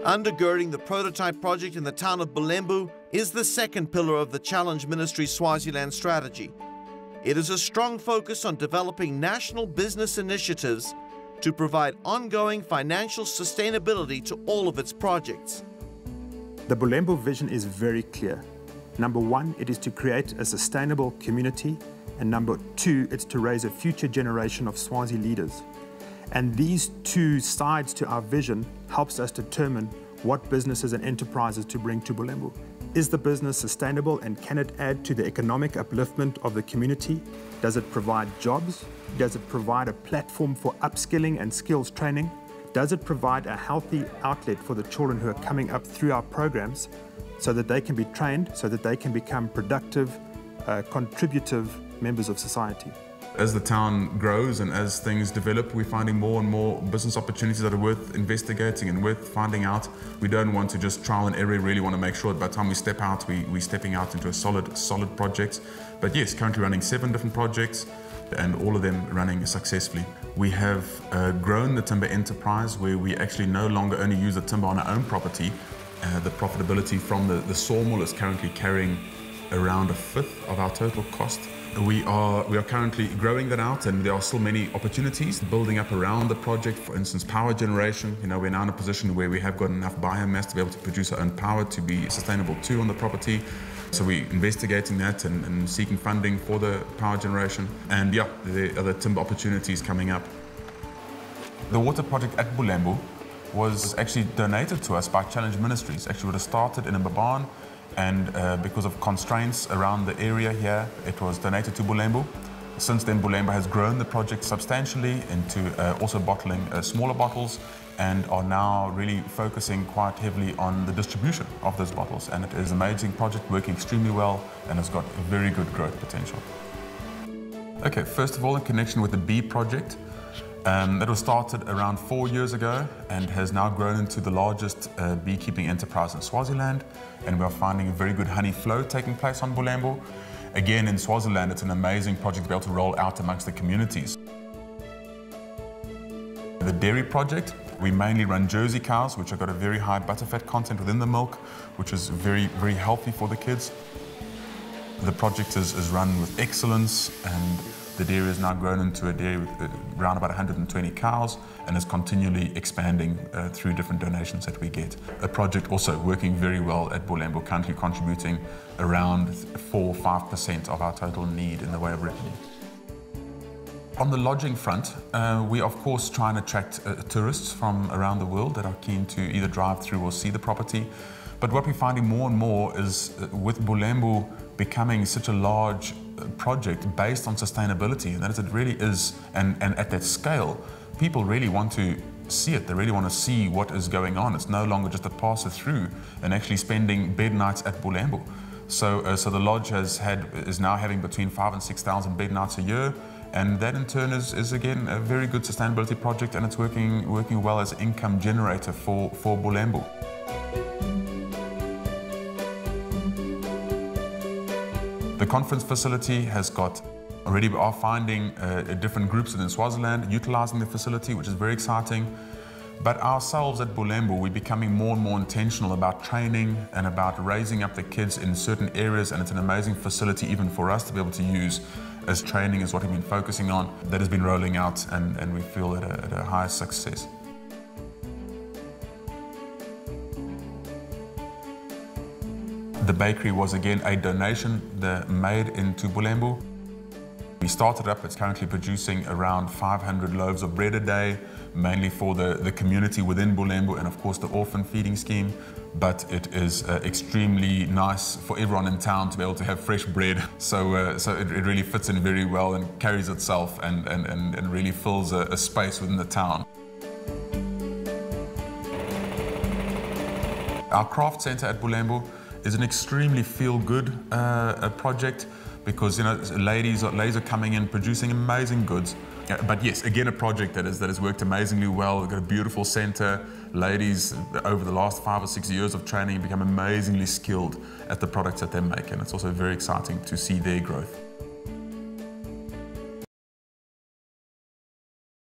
Undergirding the prototype project in the town of Bulembu is the second pillar of the Challenge Ministry's Swaziland strategy. It is a strong focus on developing national business initiatives to provide ongoing financial sustainability to all of its projects. The Bulembu vision is very clear. Number one, it is to create a sustainable community, and number two, it's to raise a future generation of Swazi leaders. And these two sides to our vision helps us determine what businesses and enterprises to bring to Bulembu. Is the business sustainable, and can it add to the economic upliftment of the community? Does it provide jobs? Does it provide a platform for upskilling and skills training? Does it provide a healthy outlet for the children who are coming up through our programs so that they can be trained, so that they can become productive, contributive members of society? As the town grows and as things develop, we're finding more and more business opportunities that are worth investigating and worth finding out. We don't want to just trial and error, really want to make sure that by the time we step out, we're stepping out into a solid project. But yes, currently running 7 different projects and all of them running successfully. We have grown the timber enterprise where we actually no longer only use the timber on our own property. The profitability from the sawmill is currently carrying around 1/5 of our total cost. We are currently growing that out, and there are still many opportunities building up around the project. For instance, power generation. We're now in a position where we have got enough biomass to be able to produce our own power to be sustainable too on the property. So we're investigating that and seeking funding for the power generation. And yeah, there are other timber opportunities coming up. The water project at Bulembu was actually donated to us by Challenge Ministries. Actually would have started in Mbabane, and because of constraints around the area here, it was donated to Bulembu. Since then, Bulembu has grown the project substantially into also bottling smaller bottles, and are now really focusing quite heavily on the distribution of those bottles. And it is an amazing project, working extremely well, and has got very good growth potential. Okay, first of all, in connection with the bee project, that was started around 4 years ago and has now grown into the largest beekeeping enterprise in Swaziland, and we are finding a very good honey flow taking place on Bulembu. Again, in Swaziland, it's an amazing project to be able to roll out amongst the communities. The dairy project, we mainly run Jersey cows, which have got a very high butterfat content within the milk, which is very, very healthy for the kids. The project is run with excellence, and the dairy has now grown into a dairy with around about 120 cows and is continually expanding through different donations that we get. A project also working very well at Bulembu, currently contributing around 4 or 5% of our total need in the way of revenue. On the lodging front, we of course try and attract tourists from around the world that are keen to either drive through or see the property. But what we're finding more and more is with Bulembu becoming such a large project based on sustainability, and that it really is, and at that scale, people really want to see it. They really want to see what is going on. It's no longer just a passer through and actually spending bed nights at Bulembu. So the lodge is now having between 5,000 and 6,000 bed nights a year, and that in turn is again a very good sustainability project, and it's working well as an income generator for Bulembu. The conference facility has got, already we are finding different groups within Swaziland utilizing the facility, which is very exciting. But ourselves at Bulembu, we're becoming more and more intentional about training and about raising up the kids in certain areas, and it's an amazing facility even for us to be able to use, as training is what we've been focusing on. That has been rolling out, and we feel at a high success. The bakery was again a donation made into Bulembu. We started up, it's currently producing around 500 loaves of bread a day, mainly for the community within Bulembu and of course the orphan feeding scheme. But it is extremely nice for everyone in town to be able to have fresh bread. So it really fits in very well and carries itself and really fills a space within the town. Our craft centre at Bulembu is an extremely feel-good project, because ladies are coming in producing amazing goods. But yes, again a project that has worked amazingly well. We've got a beautiful centre. Ladies over the last 5 or 6 years of training become amazingly skilled at the products that they make, and it's also very exciting to see their growth.